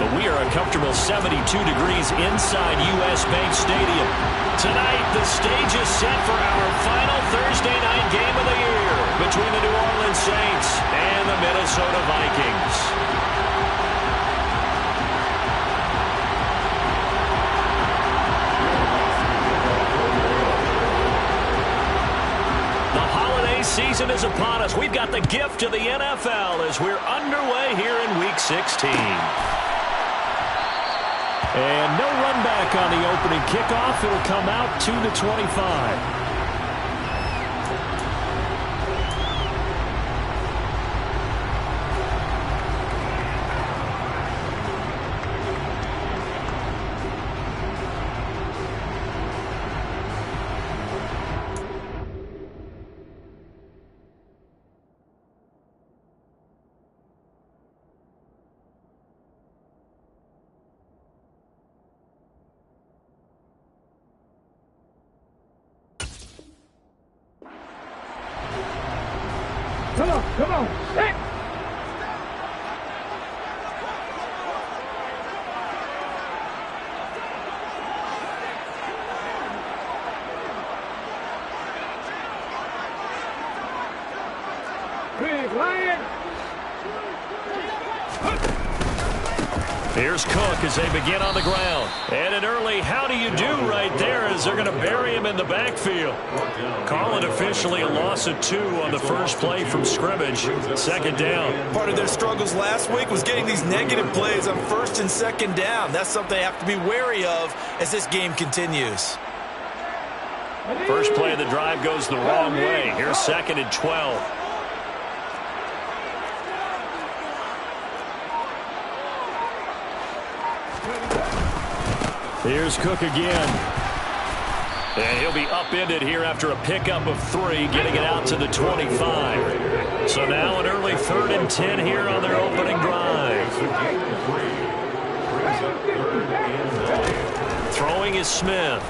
but we are a comfortable 72 degrees inside U.S. Bank Stadium. Tonight, the stage is set for our final Thursday night game of the year between the New Orleans Saints and the Minnesota Vikings. Season is upon us. We've got the gift of the NFL as we're underway here in Week 16. And no run back on the opening kickoff. It'll come out to the 25. Come on. Hey. Big Lion. Here's Cook as they begin on the ground. And an early how do you do right there as they're going to bury him in the backfield. Call it officially a loss of 2 on the first play from scrimmage. Second down. Part of their struggles last week was getting these negative plays on first and second down. That's something they have to be wary of as this game continues. First play of the drive goes the wrong way. Here's second and 12. Here's Cook again. And he'll be upended here after a pickup of 3, getting it out to the 25. So now an early 3rd and 10 here on their opening drive. Throwing is Smith.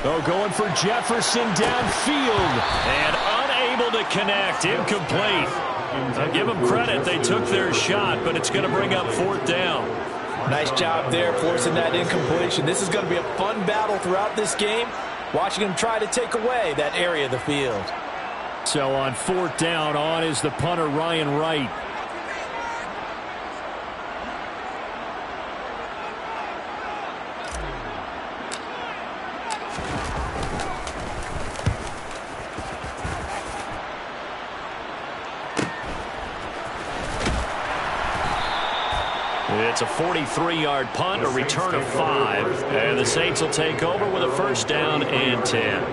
Oh, going for Jefferson downfield. And unable to connect. Incomplete. I'll give them credit. They took their shot, but it's going to bring up 4th down. Nice job there forcing that incompletion. This is going to be a fun battle throughout this game. Watching him try to take away that area of the field. So on 4th down, on is the punter Ryan Wright. It's a 43-yard punt, a return of 5. And the Saints will take over with a 1st down and 10.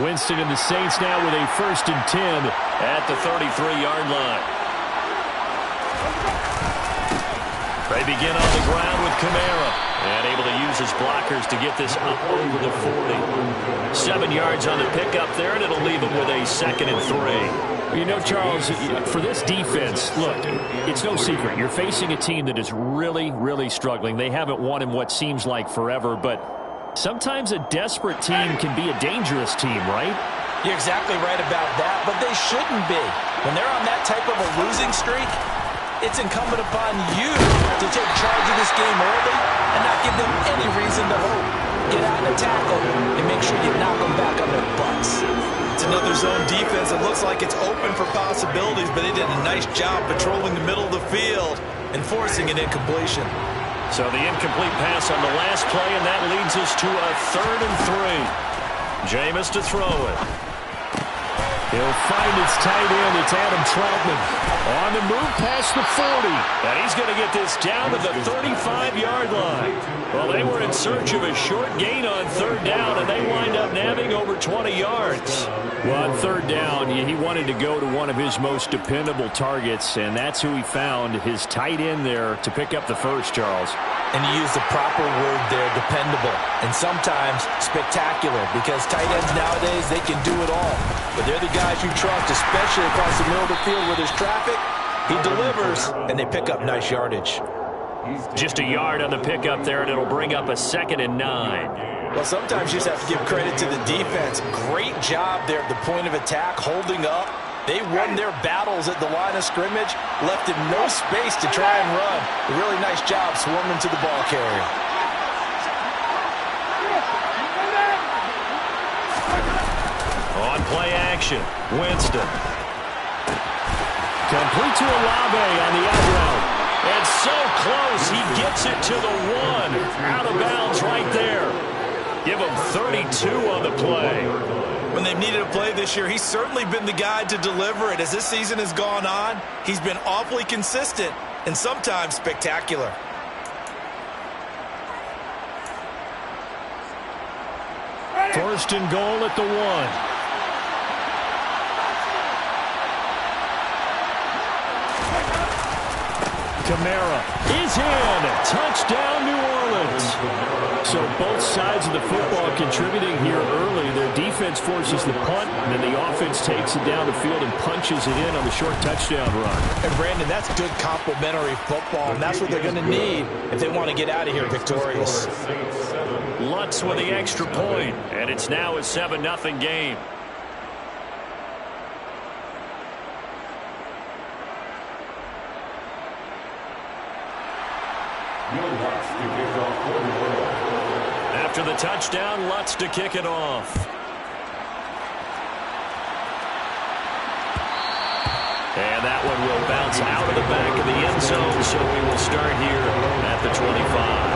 Winston and the Saints now with a 1st and 10 at the 33-yard line. They begin on the ground with Kamara. And able to use his blockers to get this up over the 40. 7 yards on the pickup there, and it'll leave them with a 2nd and 3. You know, Charles, for this defense, look, it's no secret. You're facing a team that is really, really struggling. They haven't won in what seems like forever, but sometimes a desperate team can be a dangerous team, right? You're exactly right about that, but they shouldn't be. When they're on that type of a losing streak, it's incumbent upon you to take charge of this game early and not give them any reason to hope. Get out and tackle and make sure you knock them back on their butts. It's another zone defense that looks like it's open for possibilities, but they did a nice job patrolling the middle of the field and forcing an incompletion. So the incomplete pass on the last play, and that leads us to a 3rd and 3. Jameis to throw it. He'll find its tight end. It's Adam Troutman. On the move past the 40. And he's going to get this down to the 35-yard line. Well, they were in search of a short gain on 3rd down, and they wind up nabbing over 20 yards. Well, on 3rd down, he wanted to go to one of his most dependable targets, and that's who he found, his tight end there, to pick up the first, Charles. And you use the proper word there, dependable, and sometimes spectacular, because tight ends nowadays, they can do it all. But they're the guys you trust, especially across the middle of the field where there's traffic. He delivers, and they pick up nice yardage. Just a yard on the pickup there, and it'll bring up a 2nd and 9. Well, sometimes you just have to give credit to the defense. Great job there at the point of attack, holding up. They won their battles at the line of scrimmage, left him no space to try and run. A really nice job swarming to the ball carrier. On play action, Winston. Complete to Olave on the out route. And so close, he gets it to the 1. Out of bounds right there. Give him 32 on the play. When they've needed a play this year, he's certainly been the guy to deliver it. As this season has gone on, he's been awfully consistent and sometimes spectacular. First and goal at the 1. Kamara is in. Touchdown, New Orleans. So both sides of the football contributing here early. Their defense forces the punt, and then the offense takes it down the field and punches it in on the short touchdown run. And, Brandon, that's good complementary football, and that's what they're going to need if they want to get out of here victorious. Lutz with the extra point, and it's now a 7-0 game. After the touchdown, Lutz to kick it off. And that one will bounce out of the back of the end zone, so we will start here at the 25.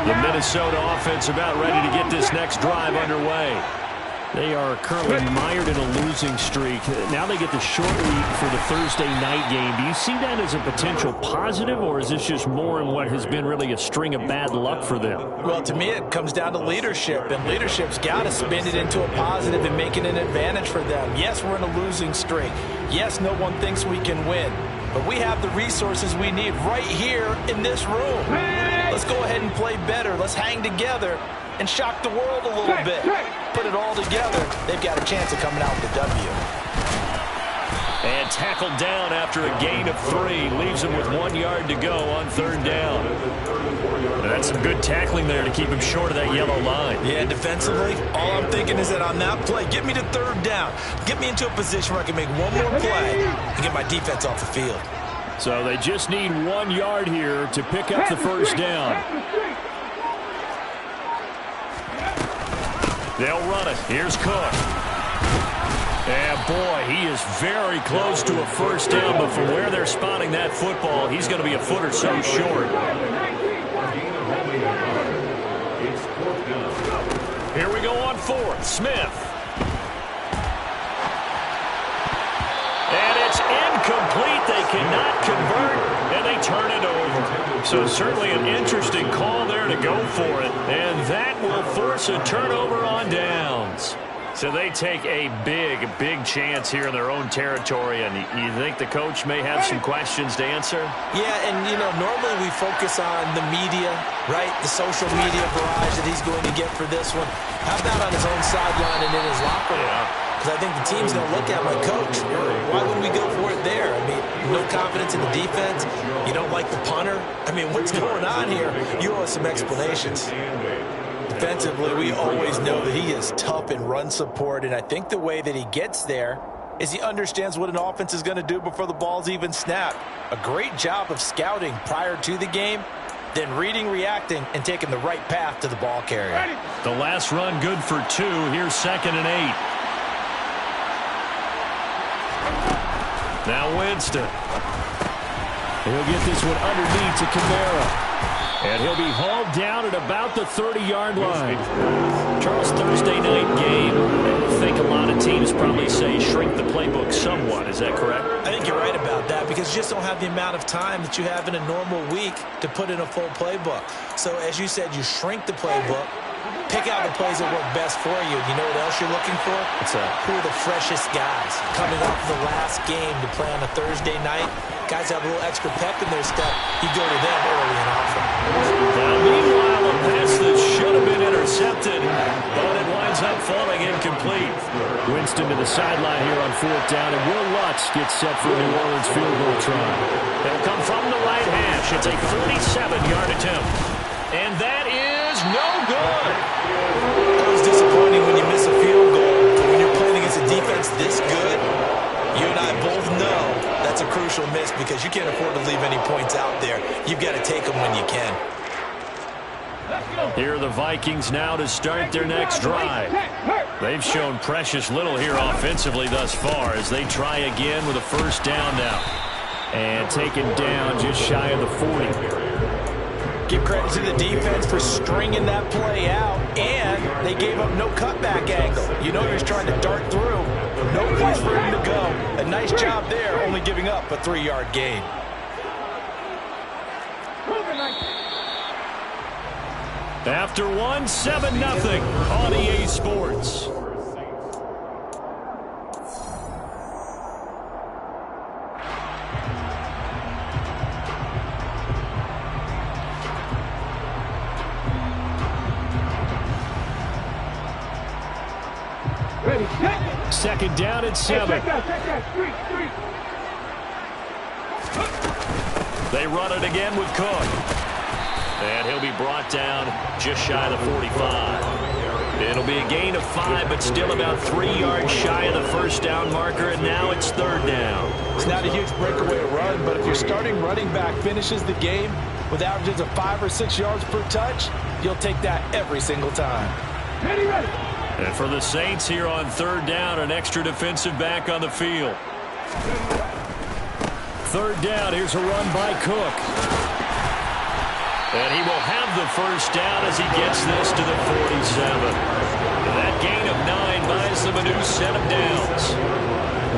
The Minnesota offense about ready to get this next drive underway. They are currently mired in a losing streak. Now they get the short week for the Thursday night game. Do you see that as a potential positive, or is this just more in what has been really a string of bad luck for them? Well, to me, it comes down to leadership, and leadership's got to spin it into a positive and make it an advantage for them. Yes, we're in a losing streak. Yes, no one thinks we can win. But we have the resources we need right here in this room. Let's go ahead and play better. Let's hang together and shock the world a little bit. Put it all together. They've got a chance of coming out with a W. And tackled down after a gain of 3. Leaves him with 1 yard to go on 3rd down. And that's some good tackling there to keep him short of that yellow line. Yeah, defensively, all I'm thinking is that on that play, get me to 3rd down. Get me into a position where I can make one more play and get my defense off the field. So they just need 1 yard here to pick up the 1st down. They'll run it. Here's Cook. And, boy, he is very close to a 1st down, but from where they're spotting that football, he's going to be a foot or so short. Here we go on 4th. Smith. And it's incomplete. They cannot convert, and they turn it over. So certainly an interesting call there to go for it, and that will force a turnover on downs. So they take a big, big chance here in their own territory, and you think the coach may have some questions to answer? Yeah, and, you know, normally we focus on the media, right? The social media barrage that he's going to get for this one. How about on his own sideline and in his locker room? Because I think the team's going to look at my coach. Why wouldn't we go for it there? I mean, no confidence in the defense. You don't like the punter. I mean, what's going on here? You owe us some explanations. Defensively, we always know that he is tough in run support, and I think the way that he gets there is he understands what an offense is going to do before the ball's even snapped. A great job of scouting prior to the game, then reading, reacting, and taking the right path to the ball carrier. The last run good for 2. Here's 2nd and 8. Now Winston. He'll get this one underneath to Kamara. And he'll be hauled down at about the 30-yard line. Charles, Thursday night game. I think a lot of teams probably say shrink the playbook somewhat. Is that correct? I think you're right about that because you just don't have the amount of time that you have in a normal week to put in a full playbook. So as you said, you shrink the playbook. Pick out the plays that work best for you. You know what else you're looking for? What's that? Who are the freshest guys coming off the last game to play on a Thursday night? Guys have a little extra pep in their step. You go to them early and often. Now, meanwhile, a pass that should have been intercepted, but it winds up falling incomplete. Winston to the sideline here on 4th down, and Will Lutz gets set for a New Orleans field goal try. It'll come from the right hash. It's a 47-yard attempt. And that is no good. It was disappointing when you miss a field goal. When you're playing against a defense this good, you and I both know that's a crucial miss because you can't afford to leave any points out there. You've got to take them when you can. Here are the Vikings now to start their next drive. They've shown precious little here offensively thus far as they try again with a first down now. And taken down just shy of the 40. Give credit to the defense for stringing that play out, and they gave up no cutback angle. You know he was trying to dart through. No place for him to go. A nice job there, only giving up a 3-yard gain. After one, 7-0 on EA Sports. Second down at 7. They run it again with Cook. And he'll be brought down just shy of the 45. It'll be a gain of 5, but still about 3 yards shy of the first down marker, and now it's 3rd down. It's not a huge breakaway run, but if your starting running back finishes the game with averages of 5 or 6 yards per touch, you'll take that every single time. Ready. And for the Saints here on 3rd down, an extra defensive back on the field. 3rd down, here's a run by Cook. And he will have the first down as he gets this to the 47. That gain of 9 buys them a new set of downs.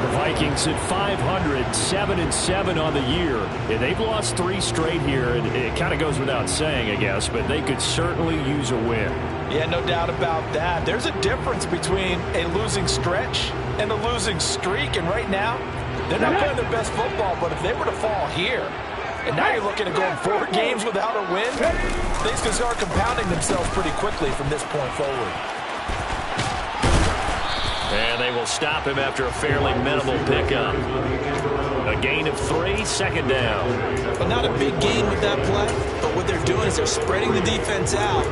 The Vikings at 500, 7-7 on the year. And they've lost 3 straight here, and it kind of goes without saying, I guess, but they could certainly use a win. Yeah, no doubt about that. There's a difference between a losing stretch and a losing streak, and right now, they're not playing their best football, but if they were to fall here, and now you're looking at going 4 games without a win, things can start compounding themselves pretty quickly from this point forward. And they will stop him after a fairly minimal pickup. A gain of 3, 2nd down. But not a big gain with that play, but what they're doing is they're spreading the defense out,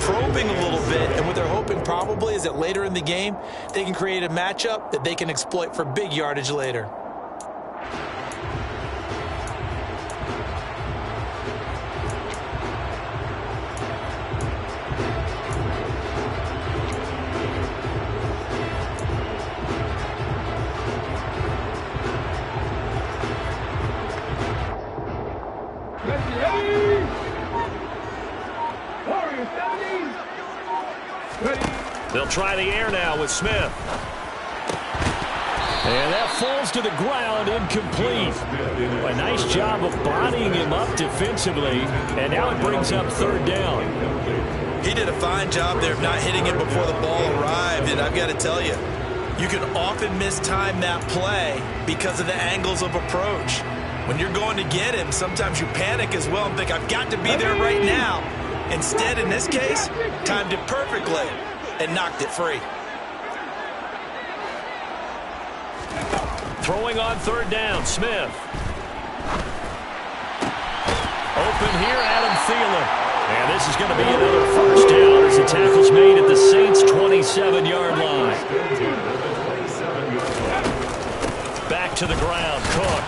probing a little bit, and what they're hoping probably is that later in the game, they can create a matchup that they can exploit for big yardage later. They'll try the air now with Smith. And that falls to the ground, incomplete. A nice job of bodying him up defensively, and now it brings up 3rd down. He did a fine job there of not hitting it before the ball arrived, and I've got to tell you, you can often mistime that play because of the angles of approach. When you're going to get him, sometimes you panic as well and think, I've got to be there right now. Instead, in this case, timed it perfectly and knocked it free. Throwing on 3rd down, Smith. Open here, Adam Thielen. And this is going to be another first down as the tackle's made at the Saints' 27-yard line. Back to the ground, Cook.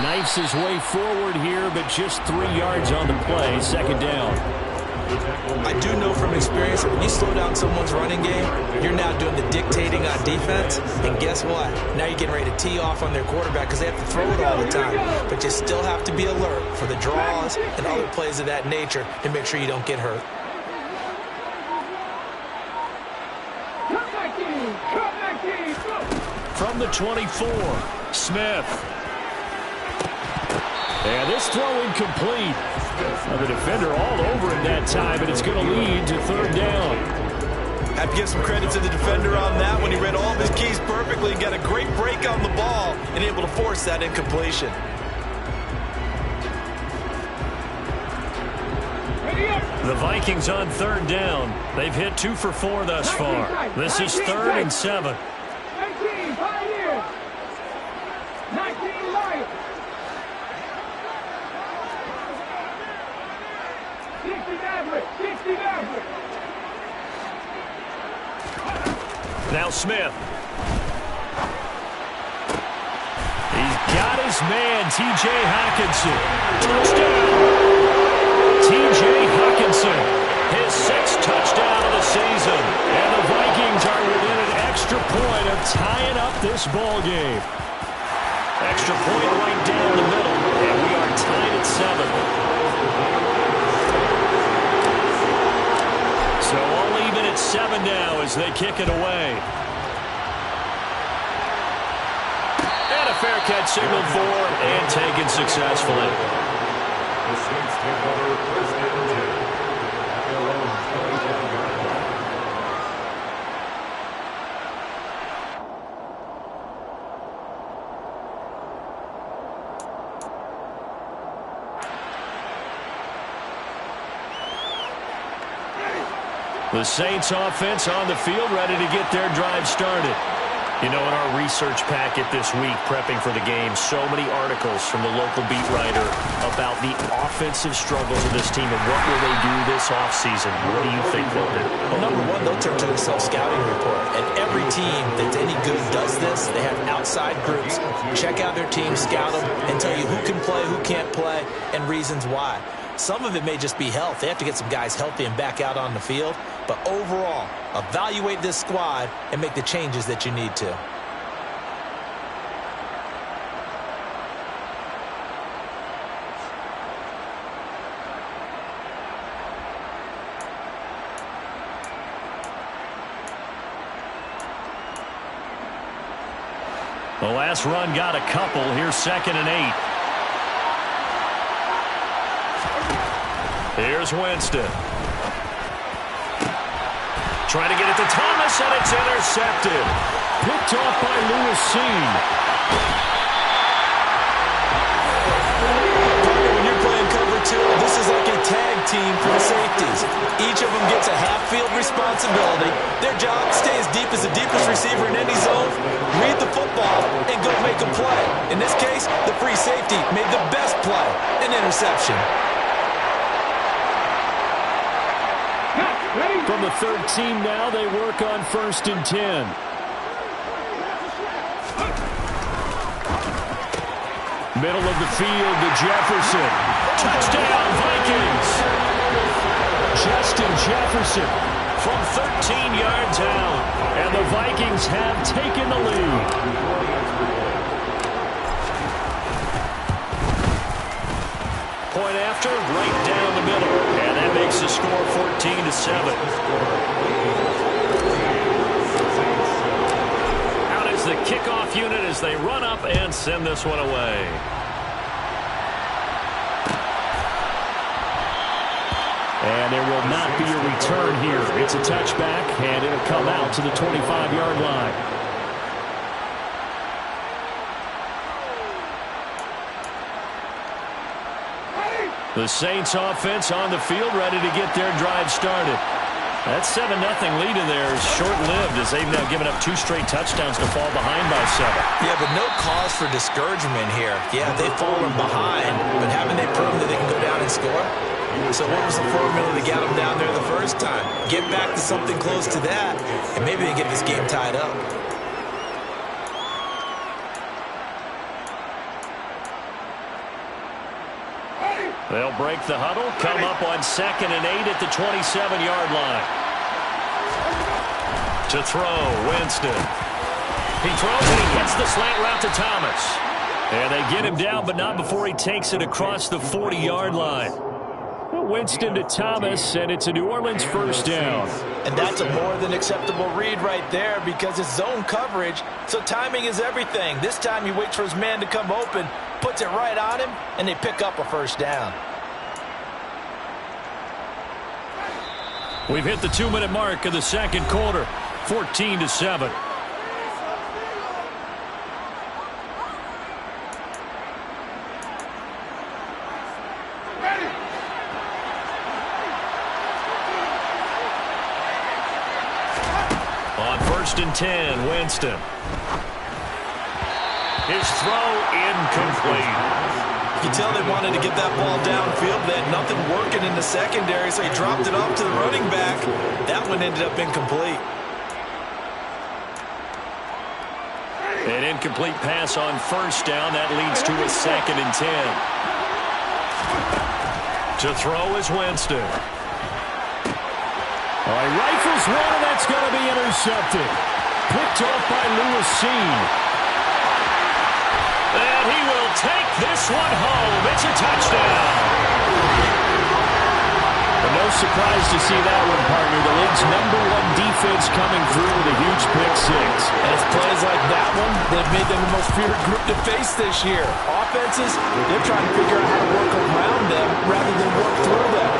Knifes his way forward here, but just 3 yards on the play, 2nd down. I do know from experience that when you slow down someone's running game, you're now doing the dictating on defense. And guess what? Now you're getting ready to tee off on their quarterback because they have to throw it all the time. But you still have to be alert for the draws and other plays of that nature to make sure you don't get hurt. From the 24, Smith. And this throw incomplete. Now the defender all over him that time, and it's going to lead to 3rd down. Have to give some credit to the defender on that one. He read all of his keys perfectly and got a great break on the ball and able to force that incompletion. The Vikings on third down. They've hit 2 for 4 thus far. This is 3rd and 7. 19 Pioneers. 19 Lions. 60 Maverick. 60 Maverick. Now Smith. He's got his man, T.J. Hockenson. Touchdown. T.J. Hockenson, his 6th touchdown of the season. And the Vikings are within an extra point of tying up this ball game. Extra point right down the middle, and we are tied at 7. So all even at 7 now as they kick it away. And a fair catch signaled for and taken successfully. The Saints take over 1st and 10 at their own 25-yard line. The Saints offense on the field, ready to get their drive started. You know, in our research packet this week, prepping for the game, so many articles from the local beat writer about the offensive struggles of this team and what will they do this offseason. What do you think they'll do? Well, number one, they'll turn to a self-scouting report. And every team that's any good does this. They have outside groups. Check out their team, scout them, and tell you who can play, who can't play, and reasons why. Some of it may just be health. They have to get some guys healthy and back out on the field. But overall, evaluate this squad and make the changes that you need to. The last run got a couple. Here's 2nd and 8. Here's Winston. Trying to get it to Thomas, and it's intercepted. Picked off by Lewis Seen. When you're playing cover 2, this is like a tag team for the safeties. Each of them gets a half-field responsibility. Their job, stay as deep as the deepest receiver in any zone, read the football, and go make a play. In this case, the free safety made the best play, an interception. From the 13 now, they work on 1st and 10. Middle of the field to Jefferson. Touchdown, Vikings! Justin Jefferson from 13 yards out. And the Vikings have taken the lead. Point after, right down the middle. And that makes the score 14-7. Out is the kickoff unit as they run up and send this one away. And there will not be a return here. It's a touchback, and it'll come out to the 25-yard line. The Saints offense on the field, ready to get their drive started. That 7-0 lead in there is short-lived as they've now given up 2 straight touchdowns to fall behind by 7. Yeah, but no cause for discouragement here. Yeah, they've fallen behind, but haven't they proven that they can go down and score? So what was the formula to get them down there the first time? Get back to something close to that, and maybe they get this game tied up. They'll break the huddle, come up on 2nd and 8 at the 27-yard line. To throw, Winston. He throws and he hits the slant route to Thomas. And they get him down, but not before he takes it across the 40-yard line. Winston to Thomas, and it's a New Orleans 1st down. And that's a more than acceptable read right there because it's zone coverage, so timing is everything. This time he waits for his man to come open, puts it right on him, and they pick up a 1st down. We've hit the 2-minute mark of the second quarter, 14-7. On 1st and 10, Winston. His throw incomplete. You can tell they wanted to get that ball downfield. They had nothing working in the secondary, so he dropped it off to the running back. That one ended up incomplete. An incomplete pass on 1st down. That leads to a 2nd and 10. To throw is Winston. All right, rifles one, and that's going to be intercepted. Picked off by Lewis. And he will take this one home. It's a touchdown. But no surprise to see that one, partner. The league's #1 defense coming through with a huge pick-6. And it's plays like that one that have made them the most feared group to face this year. Offenses, they're trying to figure out how to work around them rather than work through them.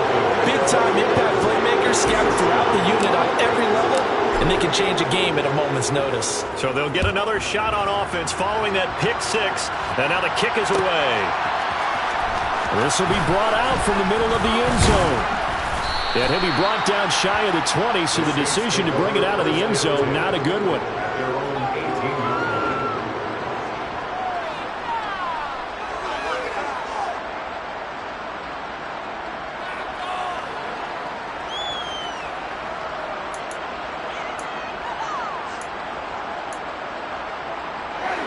Big-time impact playmakers scattered throughout the unit on every level, and they can change a game at a moment's notice. So they'll get another shot on offense following that pick-6, and now the kick is away. This will be brought out from the middle of the end zone. And he'll be brought down shy of the 20, so the decision to bring it out of the end zone, not a good one.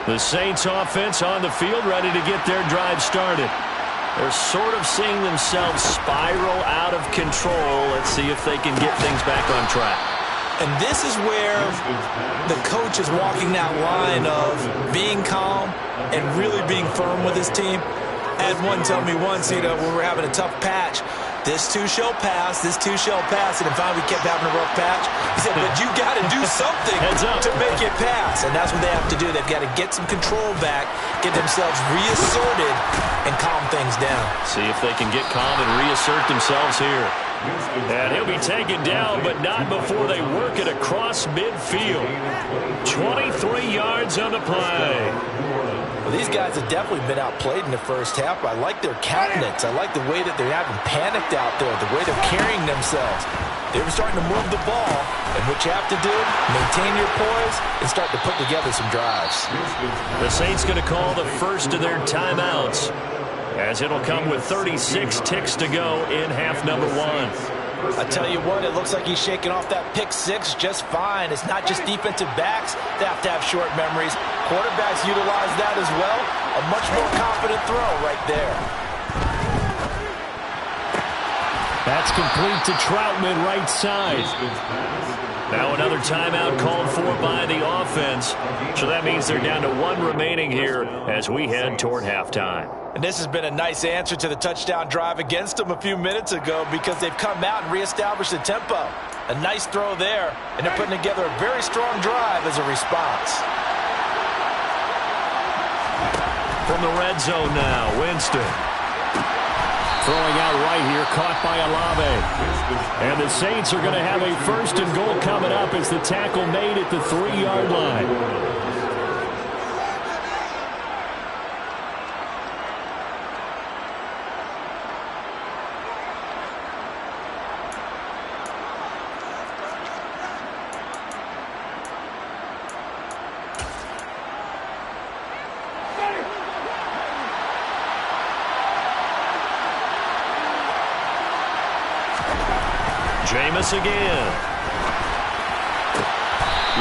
The Saints offense on the field, ready to get their drive started. They're sort of seeing themselves spiral out of control. Let's see if they can get things back on track. And this is where the coach is walking that line of being calm and really being firm with his team. I had one tell me once, when we're having a tough patch, this too shall pass, this too shall pass, and then finally we kept having a rough patch. He said, but you got to do something to make it pass, and that's what they have to do. They've got to get some control back, get themselves reasserted, and calm things down. See if they can get calm and reassert themselves here. And he'll be taken down, but not before they work it across midfield. 23 yards on the play. Well, these guys have definitely been outplayed in the first half. I like their countenance. I like the way that they're having panicked out there, the way they're carrying themselves. They were starting to move the ball, and what you have to do, maintain your poise and start to put together some drives. The Saints going to call the first of their timeouts, as it'll come with 36 ticks to go in half number 1. I tell you what, it looks like he's shaking off that pick-6 just fine. It's not just defensive backs that have to have short memories. Quarterbacks utilize that as well. A much more confident throw right there. That's complete to Troutman, right side. Now another timeout called for by the offense. So that means they're down to 1 remaining here as we head toward halftime. And this has been a nice answer to the touchdown drive against them a few minutes ago because they've come out and reestablished the tempo. A nice throw there, and they're putting together a very strong drive as a response. From the red zone now, Winston. Throwing out right here, caught by Olave. And the Saints are going to have a 1st and goal coming up as the tackle made at the 3-yard line. Jameis again.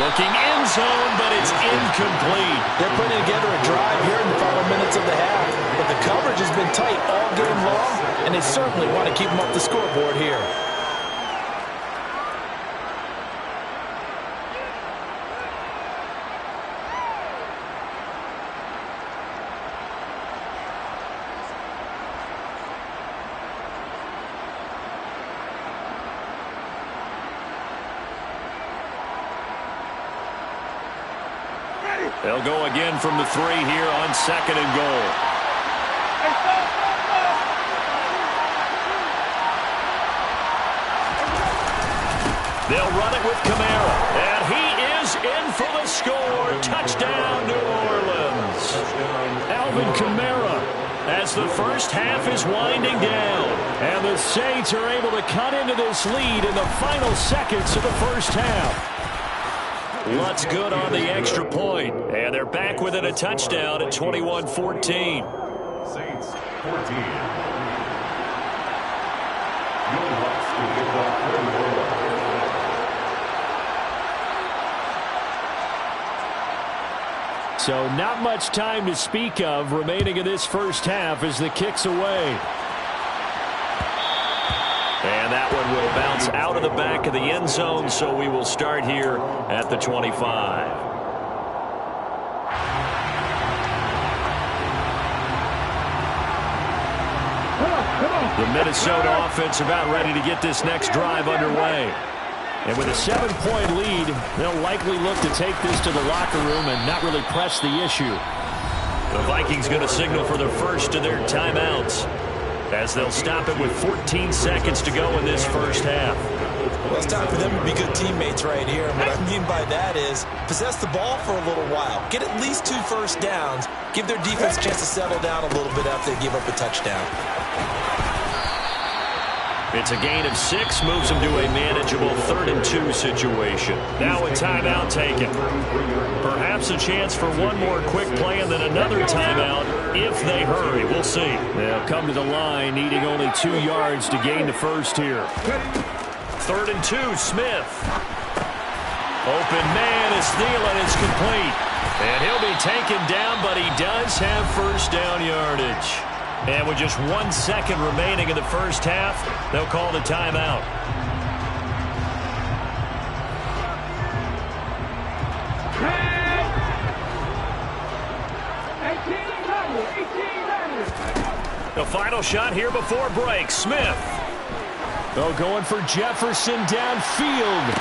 Looking end zone, but it's incomplete. They're putting together a drive here in the final minutes of the half, but the coverage has been tight all game long, and they certainly want to keep them off the scoreboard here. They'll go again from the 3 here on 2nd and goal. They'll run it with Kamara. And he is in for the score. Touchdown, New Orleans. Alvin Kamara, as the first half is winding down. And the Saints are able to cut into this lead in the final seconds of the first half. Lutz good on the extra point. And they're back within a touchdown at 21-14. Saints 14. Lutz to give up 31. So not much time to speak of remaining in this first half as the kick's away. And that one will bounce out of the back of the end zone, so we will start here at the 25. The Minnesota offense about ready to get this next drive underway. And with a 7-point lead, they'll likely look to take this to the locker room and not really press the issue. The Vikings going to signal for the first of their timeouts, as they'll stop it with 14 seconds to go in this first half. Well, it's time for them to be good teammates right here. And what I mean by that is possess the ball for a little while. Get at least 2 first downs. Give their defense a chance to settle down a little bit after they give up a touchdown. It's a gain of 6, moves them to a manageable 3rd and 2 situation. Now a timeout taken. Perhaps a chance for one more quick play and then another timeout if they hurry. We'll see. They'll come to the line needing only 2 yards to gain the first here. 3rd and 2, Smith. Open man is Thielen. It's complete. And he'll be taken down, but he does have first down yardage. And with just 1 second remaining in the first half, they'll call the timeout. The final shot here before break. Smith. Oh, going for Jefferson downfield.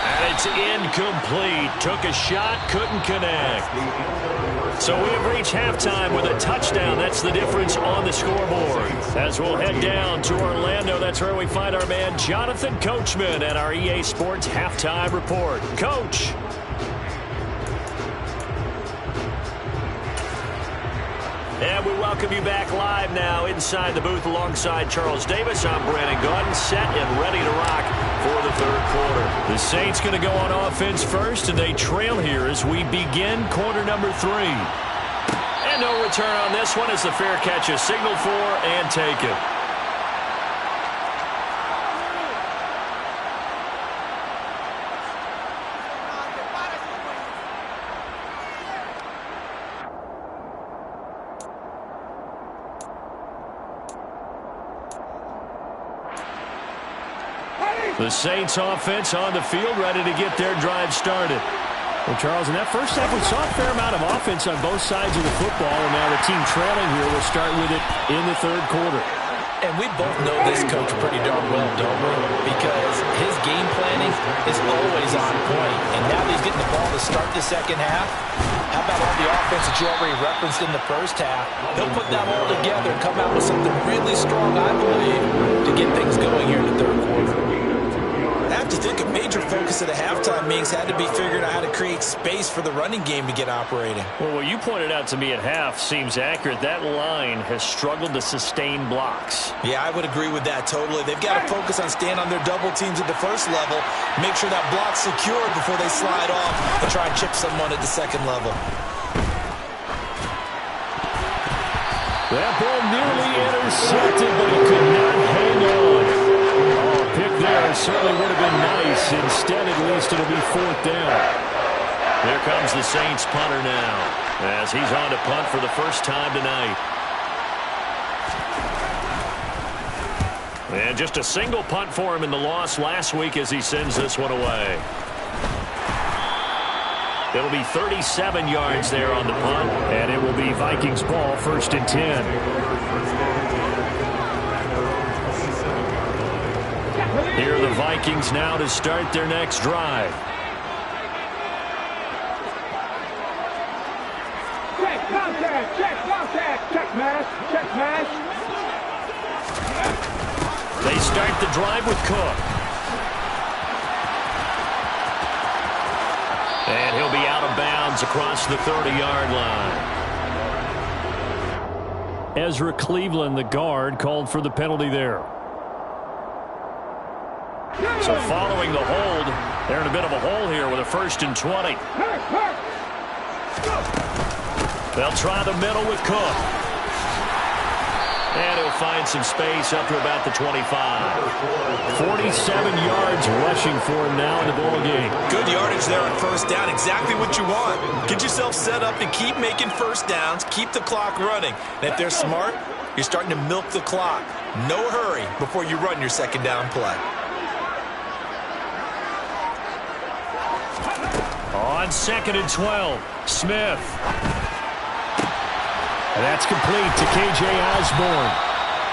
And it's incomplete. Took a shot, couldn't connect. So we have reached halftime with a touchdown. That's the difference on the scoreboard. As we'll head down to Orlando, that's where we find our man Jonathan Coachman at our EA Sports Halftime Report. Coach. And we welcome you back live now inside the booth alongside Charles Davis. I'm Brandon Gaudin, set and ready to rock for the third quarter. The Saints going to go on offense first, and they trail here as we begin quarter number 3. And no return on this one as the fair catch is signaled for and taken. The Saints offense on the field, ready to get their drive started. Well, Charles, in that first half, we saw a fair amount of offense on both sides of the football, and now the team trailing here will start with it in the third quarter. And we both know this coach pretty darn well, don't we? Because his game planning is always on point. And now that he's getting the ball to start the second half, how about all the offense that you already referenced in the first half? He'll put that all together and come out with something really strong, I believe, to get things going here in the third quarter. I have to think a major focus of the halftime meetings had to be figuring out how to create space for the running game to get operating. Well, what you pointed out to me at half seems accurate. That line has struggled to sustain blocks. Yeah, I would agree with that totally. They've got to focus on staying on their double teams at the first level, make sure that block's secure before they slide off and try and chip someone at the second level. That ball nearly intercepted, but he could not hang on. Pick there certainly would have been nice. Instead, at least it'll be 4th down. Here comes the Saints punter now, as he's on to punt for the first time tonight. And just a single punt for him in the loss last week as he sends this one away. It'll be 37 yards there on the punt, and it will be Vikings ball, 1st and 10. Here are the Vikings now to start their next drive. Check contact, check mash. They start the drive with Cook. And he'll be out of bounds across the 30-yard line. Ezra Cleveland, the guard, called for the penalty there. So following the hold, they're in a bit of a hole here with a 1st and 20. They'll try the middle with Cook. And he'll find some space up to about the 25. 47 yards rushing for him now in the ball game. Good yardage there on 1st down. Exactly what you want. Get yourself set up and keep making 1st downs. Keep the clock running. And if they're smart, you're starting to milk the clock. No hurry before you run your 2nd down play. On 2nd and 12, Smith. And that's complete to K.J. Osborne.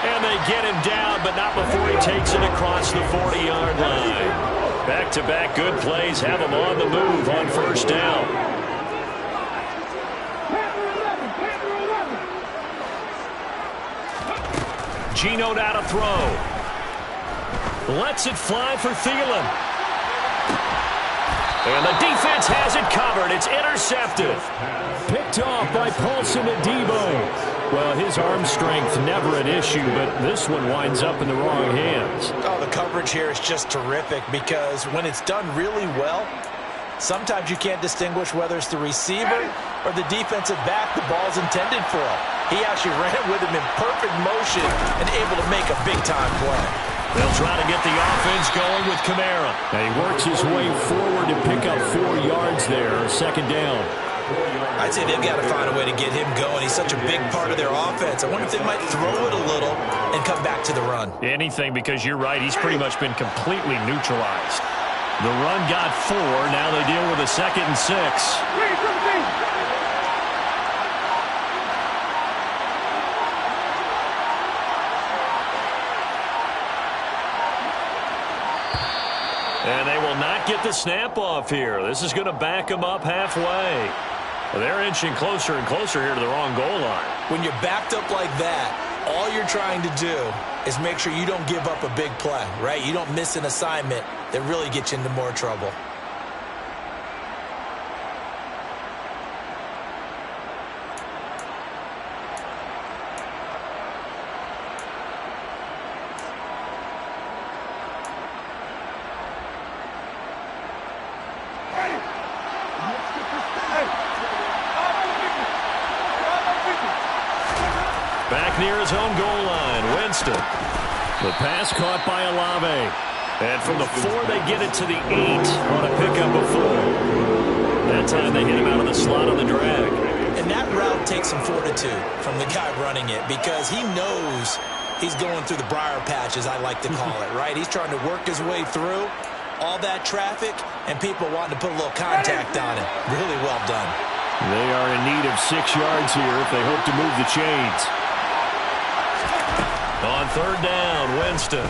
And they get him down, but not before he takes it across the 40-yard line. Back-to-back good plays have him on the move on 1st down. Geno now to throw. Lets it fly for Thielen. And the defense has it covered. It's intercepted. Picked off by Paulson Adebo. Well, his arm strength never an issue, but this one winds up in the wrong hands. Oh, the coverage here is just terrific because when it's done really well, sometimes you can't distinguish whether it's the receiver or the defensive back the ball's intended for. He actually ran with him in perfect motion and able to make a big-time play. They'll try to get the offense going with Kamara. And he works his way forward to pick up 4 yards there, 2nd down. I'd say they've got to find a way to get him going. He's such a big part of their offense. I wonder if they might throw it a little and come back to the run. Anything, because you're right, he's pretty much been completely neutralized. The run got 4. Now they deal with a 2nd and 6. And they will not get the snap off here. This is going to back them up halfway. Well, they're inching closer and closer here to the wrong goal line. When you're backed up like that, all you're trying to do is make sure you don't give up a big play, right? You don't miss an assignment that really gets you into more trouble. Back near his own goal line, Winston. The pass caught by Olave. And from the 4, they get it to the 8 on a pickup of 4. That time they hit him out of the slot on the drag. And that route takes some fortitude from the guy running it because he knows he's going through the briar patch, as I like to call it, right? He's trying to work his way through all that traffic and people wanting to put a little contact on it. Really well done. They are in need of 6 yards here if they hope to move the chains. On 3rd down, Winston.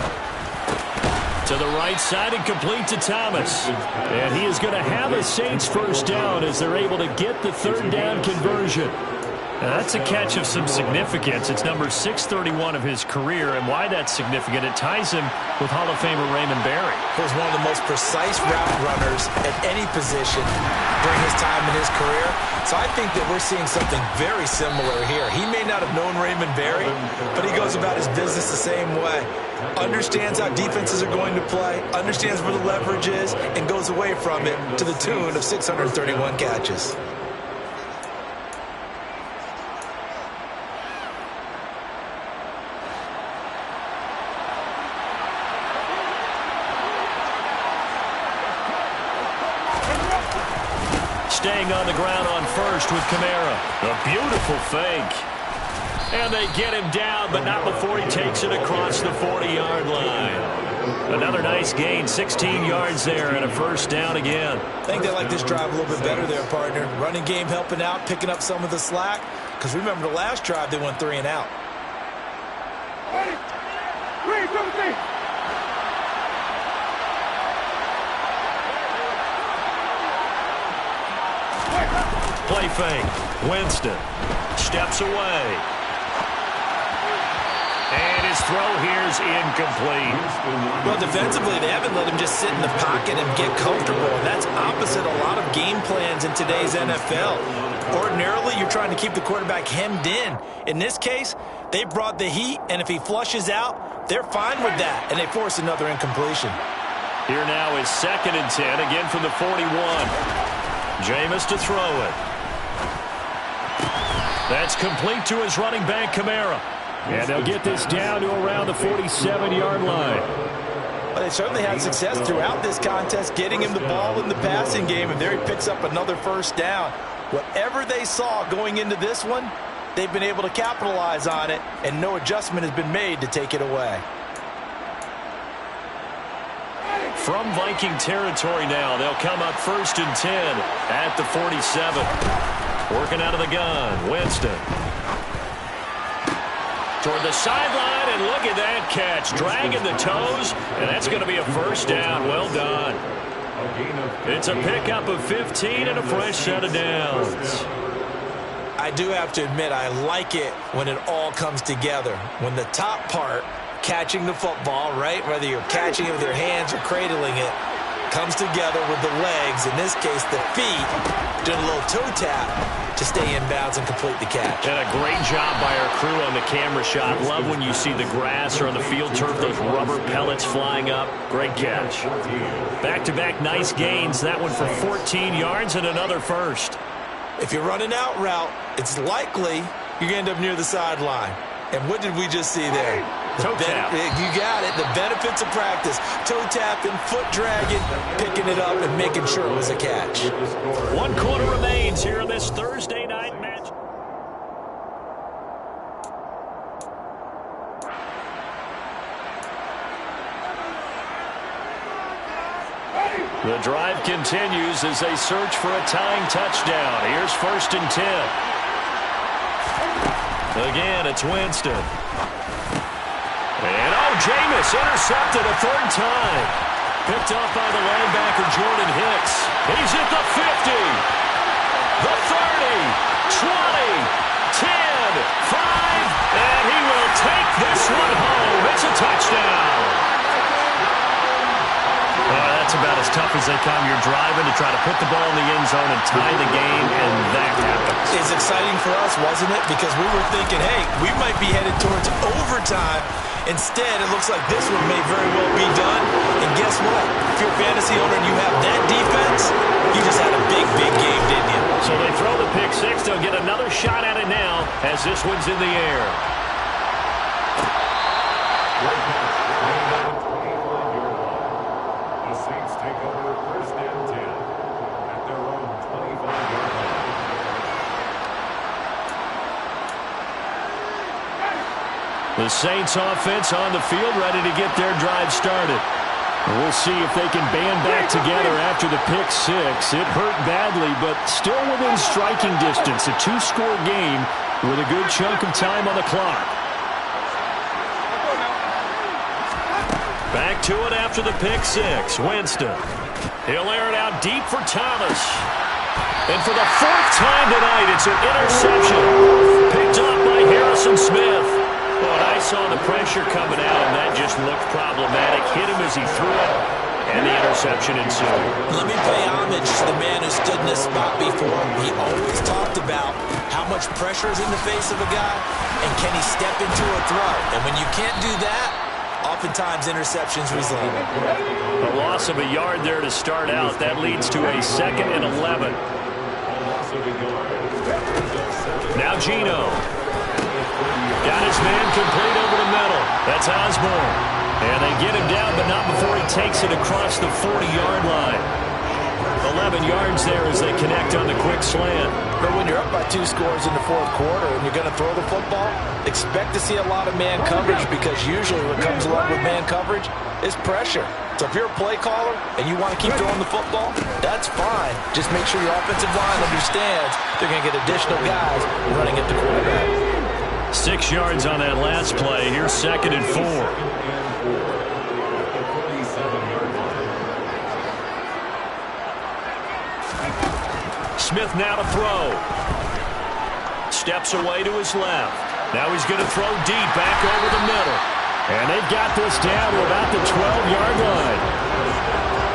To the right side and complete to Thomas. And he is going to have a Saints 1st down as they're able to get the 3rd down conversion. Now, that's a catch of some significance. It's number 631 of his career, and why that's significant, it ties him with Hall of Famer Raymond Barry. He was one of the most precise route runners at any position during his time in his career. So I think that we're seeing something very similar here. He may not have known Raymond Barry, but he goes about his business the same way. Understands how defenses are going to play, understands where the leverage is, and goes away from it to the tune of 631 catches. Staying on the ground on 1st with Kamara. A beautiful fake. And they get him down, but not before he takes it across the 40-yard line. Another nice gain, 16 yards there, and a 1st down again. I think they like this drive a little bit better there, partner. Running game helping out, picking up some of the slack. Because remember, the last drive, they went 3 and out. Play fake. Winston steps away. And his his throw here's incomplete. Well, defensively, they haven't let him just sit in the pocket and get comfortable. And that's opposite a lot of game plans in today's NFL. Ordinarily, you're trying to keep the quarterback hemmed in. In this case, they brought the heat, and if he flushes out, they're fine with that, and they force another incompletion. Here now is 2nd and 10, again from the 41. Jameis to throw it. That's complete to his running back, Kamara. And they'll get this down to around the 47-yard line. Well, they certainly had success throughout this contest, getting him the ball in the passing game, and there he picks up another first down. Whatever they saw going into this one, they've been able to capitalize on it, and no adjustment has been made to take it away. From Viking territory now, they'll come up 1st and 10 at the 47. Working out of the gun, Winston. Toward the sideline, and look at that catch. Dragging the toes, and that's going to be a first down. Well done. It's a pickup of 15 and a fresh set of downs. I do have to admit, I like it when it all comes together. When the top part, catching the football, right, whether you're catching it with your hands or cradling it, comes together with the legs, in this case the feet, doing a little toe tap to stay in bounds and complete the catch. And a great job by our crew on the camera shot. Love when you see the grass or on the field turf, those rubber pellets flying up. Great catch. Back-to-back nice gains. That one for 14 yards and another first. If you're running out route, it's likely you're going to end up near the sideline. And what did we just see there? Toe tap. You got it. The benefits of practice. Toe tapping, foot dragging, picking it up, and making sure it was a catch. 1 quarter remains here in this Thursday night match. The drive continues as they search for a tying touchdown. Here's 1st and 10. Again, it's Winston. And, Jameis intercepted a 3rd time. Picked off by the linebacker, Jordan Hicks. He's at the 50, the 30, 20, 10, 5, and he will take this one home. It's a touchdown. That's about as tough as they come. You're driving to try to put the ball in the end zone and tie the game, and that happens. It's exciting for us, wasn't it? Because we were thinking, hey, we might be headed towards overtime. Instead, it looks like this one may very well be done. And guess what? If you're a fantasy owner and you have that defense, you just had a big, big game, didn't you? So they throw the pick six. They'll get another shot at it now as this one's in the air. The Saints take over 1st and 10 at their own 25-yard line. The Saints offense on the field, ready to get their drive started. We'll see if they can band back together after the pick six. It hurt badly, but still within striking distance. A 2-score game with a good chunk of time on the clock. Back to it after the pick six. Winston. He'll air it out deep for Thomas. And for the 4th time tonight, it's an interception. Picked up by Harrison Smith. Well, I saw the pressure coming out, and that just looked problematic. Hit him as he threw it, and the interception ensued. Let me pay homage to the man who stood in this spot before. He always talked about how much pressure is in the face of a guy, and can he step into a throw. And when you can't do that, oftentimes interceptions result. A loss of a yard there to start out. That leads to a 2nd and 11. Now Geno. Got his man complete over the middle. That's Osborne. And they get him down, but not before he takes it across the 40-yard line. 11 yards there as they connect on the quick slant. But when you're up by 2 scores in the 4th quarter and you're going to throw the football, expect to see a lot of man coverage, because usually what comes along with man coverage is pressure. So if you're a play caller and you want to keep throwing the football, that's fine. Just make sure your offensive line understands they're going to get additional guys running at the quarterback. 6 yards on that last play. Here's 2nd and 4. Smith now to throw. Steps away to his left. Now he's going to throw deep back over the middle. And they've got this down to about the 12-yard line.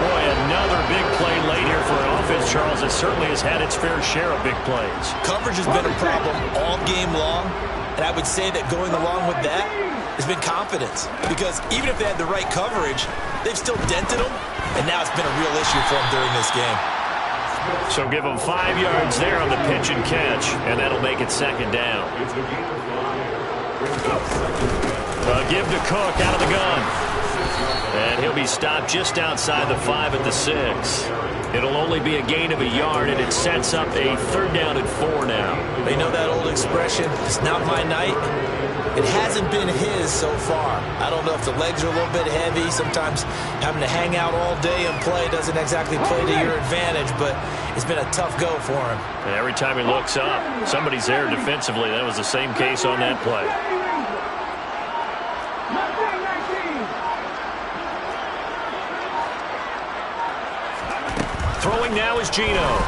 Boy, another big play late here for an offense, Charles, that certainly has had its fair share of big plays. Coverage has been a problem all game long, and I would say that going along with that has been confidence. Because even if they had the right coverage, they've still dented them, and now it's been a real issue for them during this game. So give them 5 yards there on the pitch and catch, and that'll make it second down. Give to Cook out of the gun. And he'll be stopped just outside the 5 at the 6. It'll only be a gain of a yard, and it sets up a 3rd down and 4 now. You know that old expression, it's not my night? It hasn't been his so far. I don't know if the legs are a little bit heavy. Sometimes having to hang out all day and play doesn't exactly play to your advantage, but it's been a tough go for him. And every time he looks up, somebody's there defensively. That was the same case on that play. Throwing now is Geno.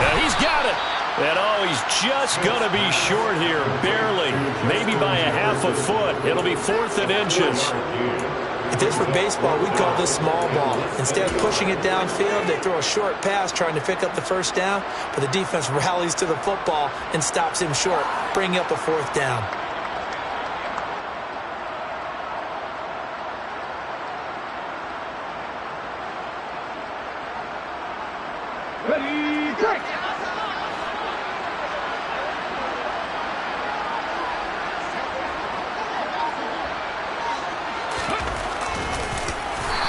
And he's got it. And oh, he's just going to be short here, barely, maybe by a half a foot. It'll be 4th and inches. If this were baseball, we'd call this small ball. Instead of pushing it downfield, they throw a short pass trying to pick up the 1st down, but the defense rallies to the football and stops him short, bringing up a 4th down. Ready, break!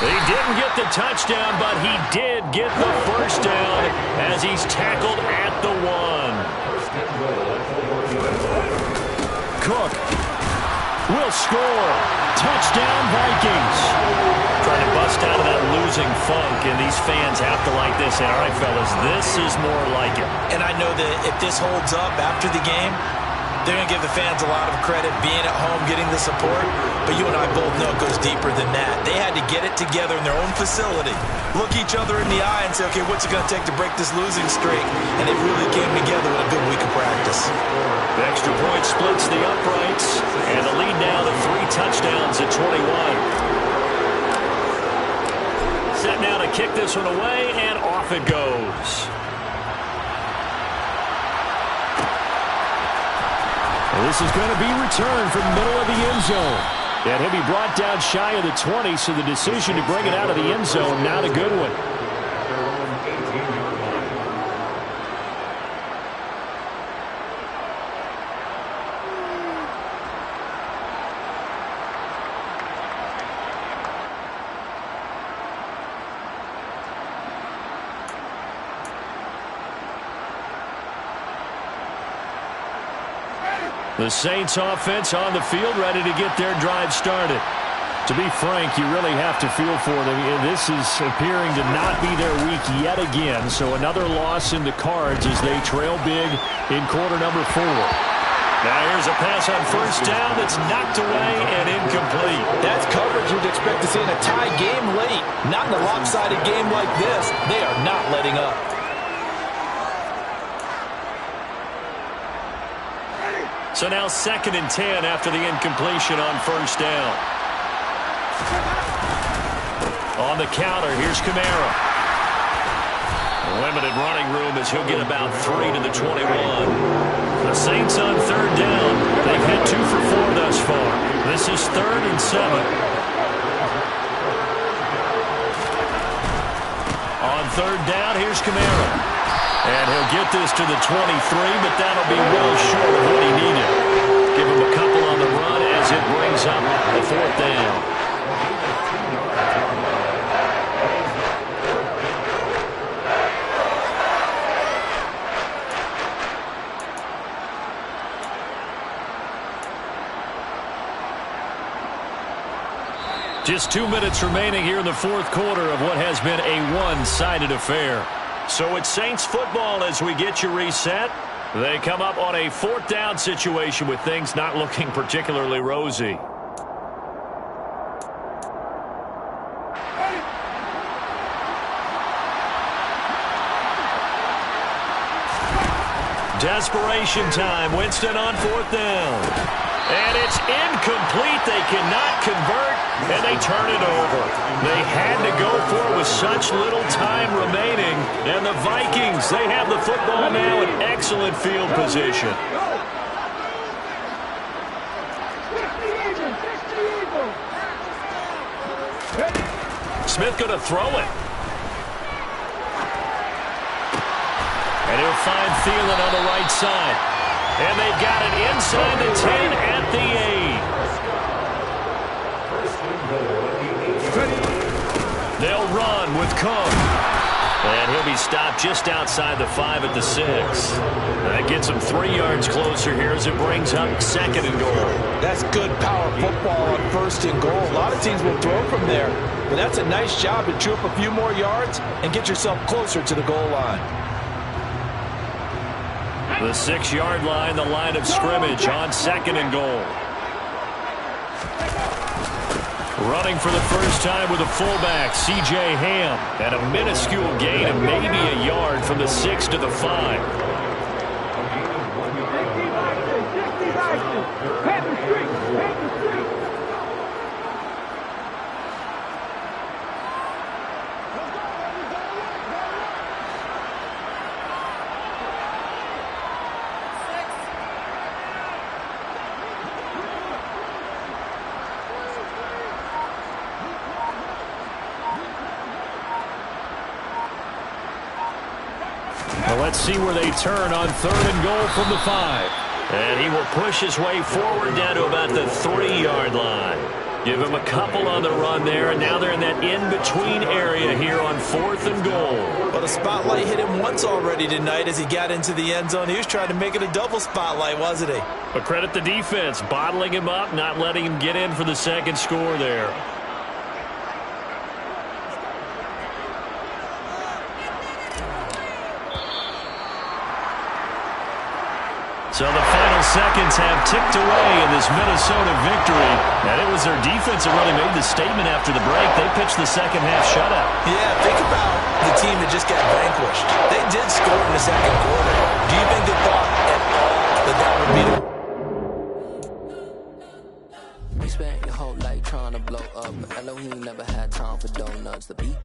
He didn't get the touchdown, but he did get the 1st down as he's tackled at the 1. Cook will score. Touchdown, Vikings. Trying to bust out of that losing funk, and these fans have to like this. And all right, fellas, this is more like it. And I know that if this holds up after the game, they're going to give the fans a lot of credit being at home, getting the support. But you and I both know it goes deeper than that. They had to get it together in their own facility, look each other in the eye and say, okay, what's it going to take to break this losing streak? And they really came together with a good week of practice. The extra point splits the uprights, and the lead now to 3 touchdowns at 21. Set now to kick this one away, and off it goes. This is going to be returned from the middle of the end zone. And he'll be brought down shy of the 20, so the decision to bring it out of the end zone, not a good one. The Saints offense on the field, ready to get their drive started. To be frank, you really have to feel for them. This is appearing to not be their week yet again. So another loss in the cards as they trail big in quarter number 4. Now here's a pass on 1st down that's knocked away and incomplete. That's coverage you'd expect to see in a tie game late. Not in a lopsided game like this. They are not letting up. So now 2nd and 10 after the incompletion on 1st down. On the counter, here's Kamara. Limited running room as he'll get about 3 to the 21. The Saints on 3rd down. They've had 2 for 4 thus far. This is 3rd and 7. On 3rd down, here's Kamara. And he'll get this to the 23, but that'll be well short of what he needed. Give him a couple on the run as it brings up the 4th down. Just 2 minutes remaining here in the 4th quarter of what has been a one-sided affair. So it's Saints football as we get you reset. They come up on a 4th down situation with things not looking particularly rosy. Desperation time. Winston on 4th down. And it's incomplete. They cannot convert, and they turn it over. They had to go for it with such little time remaining. And the Vikings, they have the football now in excellent field position. Smith going to throw it. And he'll find Thielen on the right side. And they've got it inside the 10 at the 8. They'll run with Cook. And he'll be stopped just outside the 5 at the 6. That gets him 3 yards closer here as it brings up 2nd and goal. That's good power football on 1st and goal. A lot of teams will throw from there. But that's a nice job to chew up a few more yards and get yourself closer to the goal line. The 6-yard line, the line of scrimmage on 2nd and goal. Running for the first time with a fullback, C.J. Ham. And a minuscule gain of maybe a yard from the 6 to the 5. Let's see where they turn on 3rd and goal from the 5. And he will push his way forward down to about the 3-yard line. Give him a couple on the run there, and now they're in that in-between area here on 4th and goal. But a spotlight hit him once already tonight as he got into the end zone. He was trying to make it a double spotlight, wasn't he? But credit the defense, bottling him up, not letting him get in for the 2nd score there. So the final seconds have ticked away in this Minnesota victory. And it was their defense that really made the statement after the break. They pitched the second-half shutout. Yeah, think about the team that just got vanquished. They did score in the 2nd quarter. Do you think they thought at all that that would be the... We spent your whole life trying to blow up. Elohim never had time for donuts. The beat.